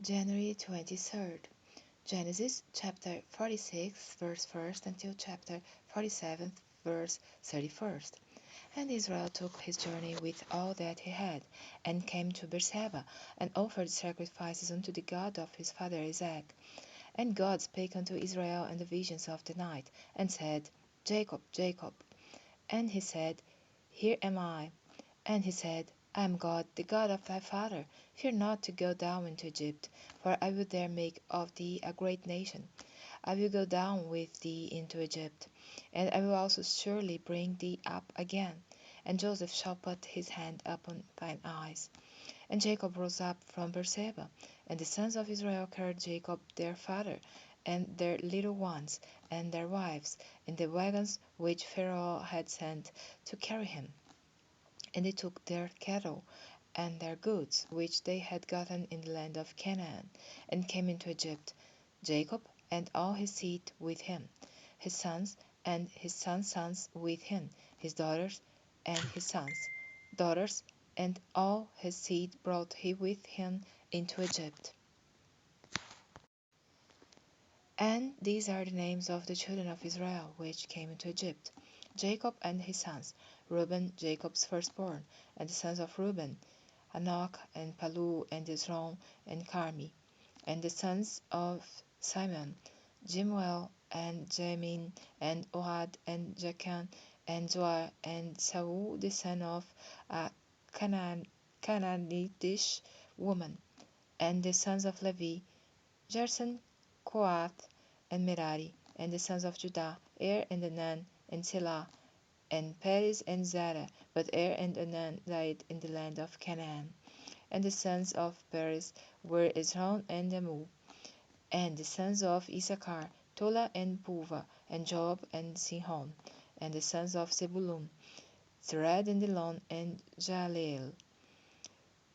January 23rd. Genesis chapter 46, verse 1st until chapter 47, verse 31st. And Israel took his journey with all that he had, and came to Beersheba, and offered sacrifices unto the God of his father Isaac. And God spake unto Israel in the visions of the night, and said, Jacob, Jacob. And he said, Here am I. And he said, I am God, the God of thy father. Fear not to go down into Egypt, for I will there make of thee a great nation. I will go down with thee into Egypt, and I will also surely bring thee up again. And Joseph shall put his hand upon thine eyes. And Jacob rose up from Beersheba, and the sons of Israel carried Jacob their father, and their little ones, and their wives, in the wagons which Pharaoh had sent to carry him. And they took their cattle and their goods, which they had gotten in the land of Canaan, and came into Egypt, Jacob and all his seed with him, his sons and his sons' sons with him, his daughters and his sons' daughters, and all his seed brought he with him into Egypt. And these are the names of the children of Israel which came into Egypt: Jacob and his sons, Reuben Jacob's firstborn, and the sons of Reuben, Hanoch and Palu and Hezron and Carmi, and the sons of Simeon, Jemuel and Jamin and Ohad and Jachan and Joah and Saul the son of a Canaanitish woman, and the sons of Levi, Gerson, Kohath, and Merari, and the sons of Judah, Er and Onan and Selah, and Perez and Zerah, but Er and Onan died in the land of Canaan. And the sons of Perez were Esron and Amu. And the sons of Issachar, Tola and Puvah, and Job and Sihon. And the sons of Zebulun, Sered and Elon and Jaleel.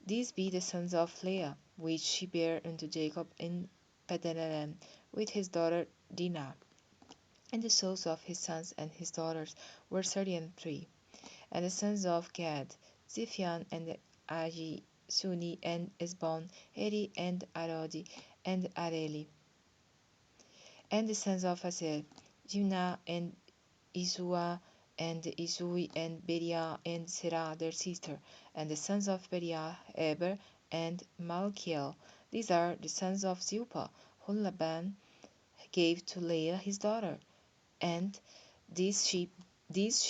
These be the sons of Leah, which she bare unto Jacob in Padanaram, with his daughter Dinah. And the souls of his sons and his daughters were 33. And the sons of Gad, Ziphion and Aji, Suni and Esbon, Eri and Arodi and Areli. And the sons of Aser, Jimnah and Isua and Isui and Beriah and Serah their sister, and the sons of Beriah, Eber and Malkiel. These are the sons of Zilpah, whom Laban gave to Leah his daughter, and these she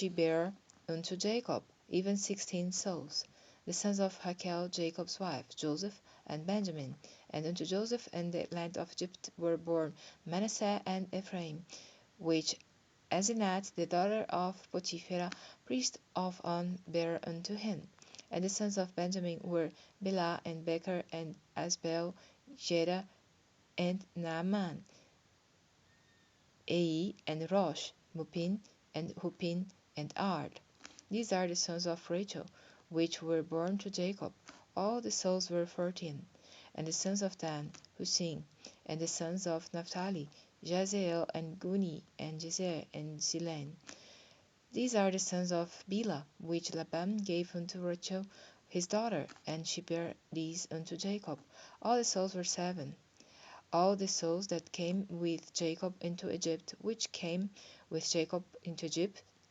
bare unto Jacob, even 16 souls. The sons of Rachel Jacob's wife, Joseph and Benjamin. And unto Joseph in the land of Egypt were born Manasseh and Ephraim, which Asenath the daughter of Potipherah, priest of On, bare unto him. And the sons of Benjamin were Bela and Becher and Asbel, Jeda and Naaman, Ei and Rosh, Mupin and Hupin and Ard. These are the sons of Rachel, which were born to Jacob. All the souls were 14. And the sons of Dan, Husin. And the sons of Naphtali, Jazeel and Guni and Jezer and Zilan. These are the sons of Bilhah, which Laban gave unto Rachel his daughter, and she bare these unto Jacob. All the souls were 7. All the souls that came with Jacob into Egypt, which came with Jacob into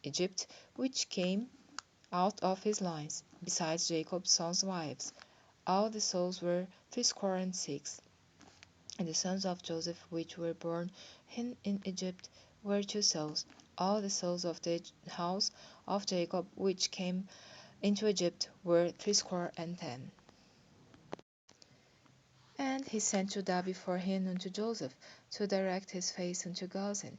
Egypt, which came out of his loins, besides Jacob's sons' wives. All the souls were 66. And the sons of Joseph which were born in Egypt were 2 souls. All the souls of the house of Jacob which came into Egypt were 10. And he sent Judah before him unto Joseph, to direct his face unto Gozan.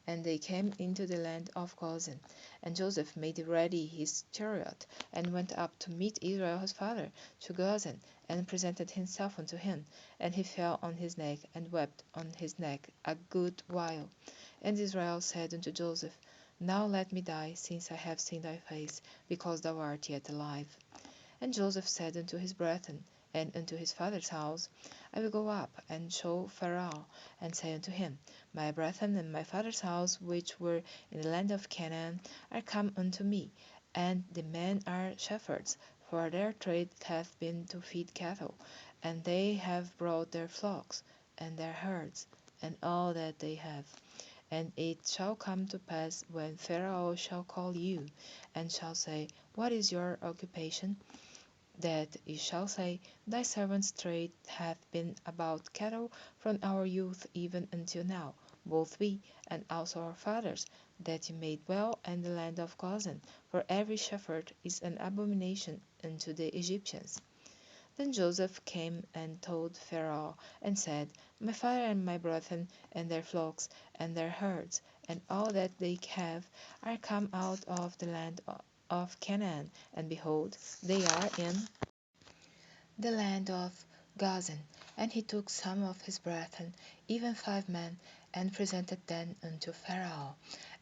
And they came into the land of Gozan. And Joseph made ready his chariot, and went up to meet Israel his father to Gozan, and presented himself unto him. And he fell on his neck, and wept on his neck a good while. And Israel said unto Joseph, Now let me die, since I have seen thy face, because thou art yet alive. And Joseph said unto his brethren, and unto his father's house, I will go up and show Pharaoh, and say unto him, My brethren and my father's house, which were in the land of Canaan, are come unto me, and the men are shepherds, for their trade hath been to feed cattle. and they have brought their flocks, and their herds, and all that they have. And it shall come to pass, when Pharaoh shall call you, and shall say, What is your occupation? That you shall say, Thy servant's trade hath been about cattle from our youth even until now, both we and also our fathers, that you may dwell in the land of Goshen, for every shepherd is an abomination unto the Egyptians. Then Joseph came and told Pharaoh, and said, My father and my brethren, and their flocks, and their herds, and all that they have, are come out of the land of Canaan, and behold, they are in the land of Goshen. And he took some of his brethren, even 5 men, and presented them unto Pharaoh.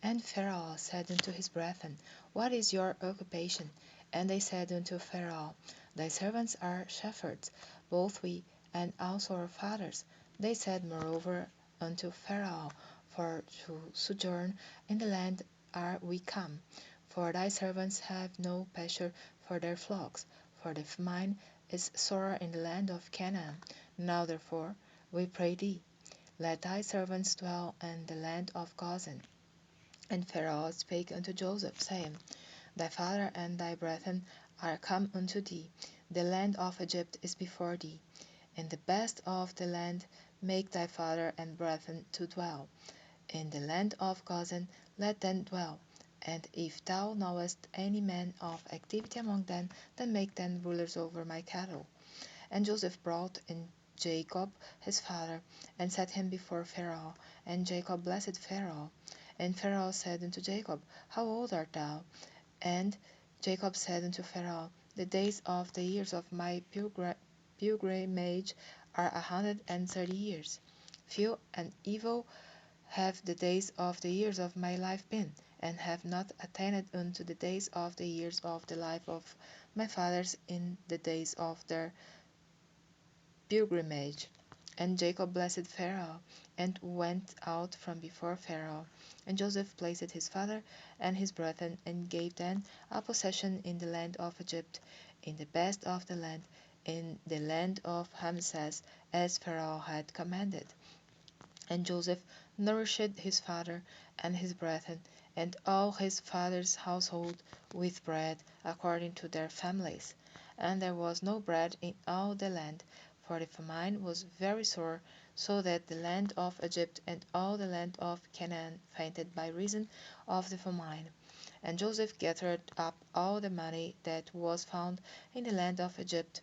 And Pharaoh said unto his brethren, What is your occupation? And they said unto Pharaoh, Thy servants are shepherds, both we and also our fathers. They said moreover unto Pharaoh, For to sojourn in the land are we come. For thy servants have no pasture for their flocks, for the famine is sore in the land of Canaan. Now therefore, we pray thee, let thy servants dwell in the land of Goshen. And Pharaoh spake unto Joseph, saying, Thy father and thy brethren are come unto thee, the land of Egypt is before thee. In the best of the land make thy father and brethren to dwell. In the land of Goshen let them dwell. And if thou knowest any man of activity among them, then make them rulers over my cattle. And Joseph brought in Jacob his father, and set him before Pharaoh. And Jacob blessed Pharaoh. And Pharaoh said unto Jacob, How old art thou? And Jacob said unto Pharaoh, The days of the years of my pilgrimage are 130 years. Few and evil have the days of the years of my life been, and have not attained unto the days of the years of the life of my fathers in the days of their pilgrimage. And Jacob blessed Pharaoh, and went out from before Pharaoh. And Joseph placed his father and his brethren, and gave them a possession in the land of Egypt, in the best of the land, in the land of Ramses, as Pharaoh had commanded. And Joseph nourished his father and his brethren, and all his father's household with bread according to their families. And there was no bread in all the land, for the famine was very sore, so that the land of Egypt and all the land of Canaan fainted by reason of the famine. And Joseph gathered up all the money that was found in the land of Egypt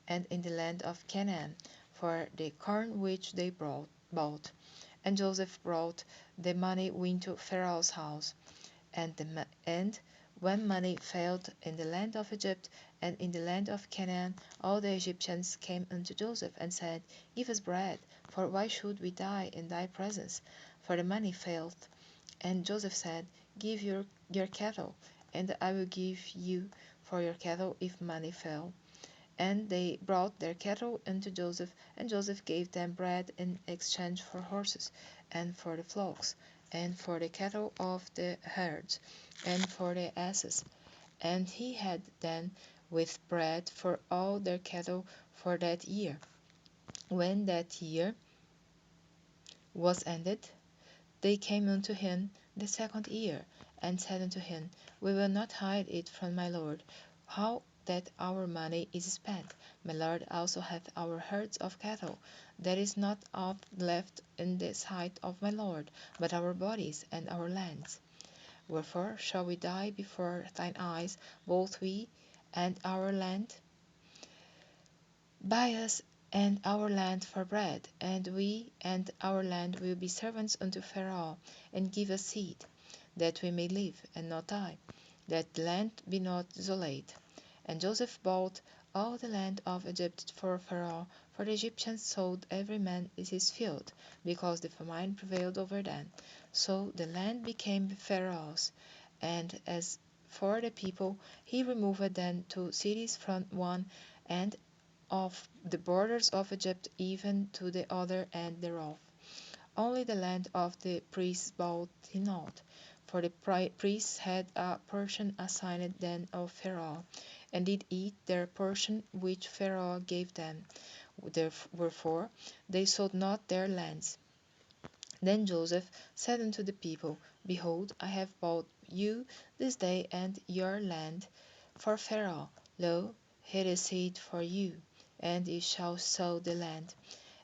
and in the land of Canaan, for the corn which they bought. And Joseph brought the money into Pharaoh's house. And when money failed in the land of Egypt and in the land of Canaan, all the Egyptians came unto Joseph and said, Give us bread, for why should we die in thy presence? For the money failed. And Joseph said, Give your cattle, and I will give you for your cattle if money fail. And they brought their cattle unto Joseph, and Joseph gave them bread in exchange for horses, and for the flocks, and for the cattle of the herds, and for the asses. And he had then with bread for all their cattle for that year. When that year was ended, they came unto him the second year, and said unto him, We will not hide it from my lord, how that our money is spent. My lord also hath our herds of cattle. There is not aught left in the sight of my lord, but our bodies and our lands. Wherefore shall we die before thine eyes, both we and our land? Buy us and our land for bread, and we and our land will be servants unto Pharaoh, and give us seed, that we may live and not die, that the land be not desolate. And Joseph bought all the land of Egypt for Pharaoh, for the Egyptians sold every man his field, because the famine prevailed over them. So the land became Pharaoh's. And as for the people, he removed them to cities from one end of the borders of Egypt even to the other end thereof. Only the land of the priests bought he not, for the priests had a portion assigned them of Pharaoh, and did eat their portion which Pharaoh gave them. Wherefore they sold not their lands. Then Joseph said unto the people, Behold, I have bought you this day and your land for Pharaoh. Lo, it is seed for you, and ye shall sow the land.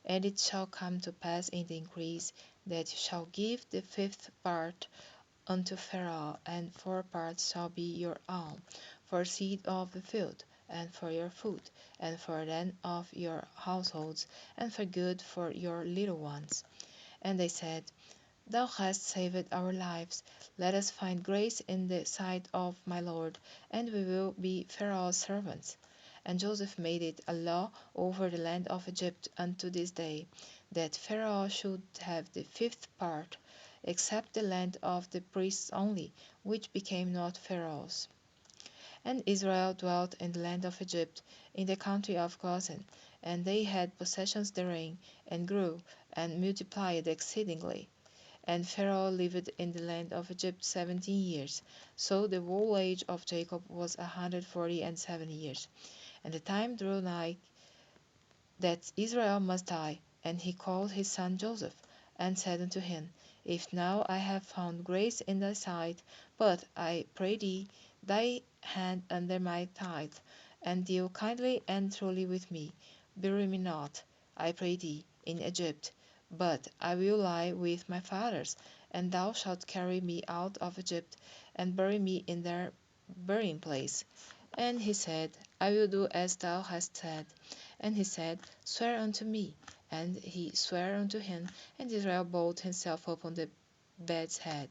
And it shall come to pass in the increase that you shall give the fifth part unto Pharaoh, and 4 parts shall be your own, for seed of the field, and for your food, and for that of your households, and for good for your little ones. And they said, Thou hast saved our lives. Let us find grace in the sight of my Lord, and we will be Pharaoh's servants. And Joseph made it a law over the land of Egypt unto this day, that Pharaoh should have the fifth part, except the land of the priests only, which became not Pharaoh's. And Israel dwelt in the land of Egypt, in the country of Goshen, and they had possessions therein, and grew, and multiplied exceedingly. And Pharaoh lived in the land of Egypt 17 years. So the whole age of Jacob was 147 years. And the time drew nigh that Israel must die. And he called his son Joseph, and said unto him, If now I have found grace in thy sight, put, I pray thee, thy hand under my tithe, and deal kindly and truly with me. Bury me not, I pray thee, in Egypt, but I will lie with my fathers, and thou shalt carry me out of Egypt, and bury me in their burying place. And he said, I will do as thou hast said. And he said, Swear unto me. And he sware unto him, and Israel bowed himself upon the bed's head.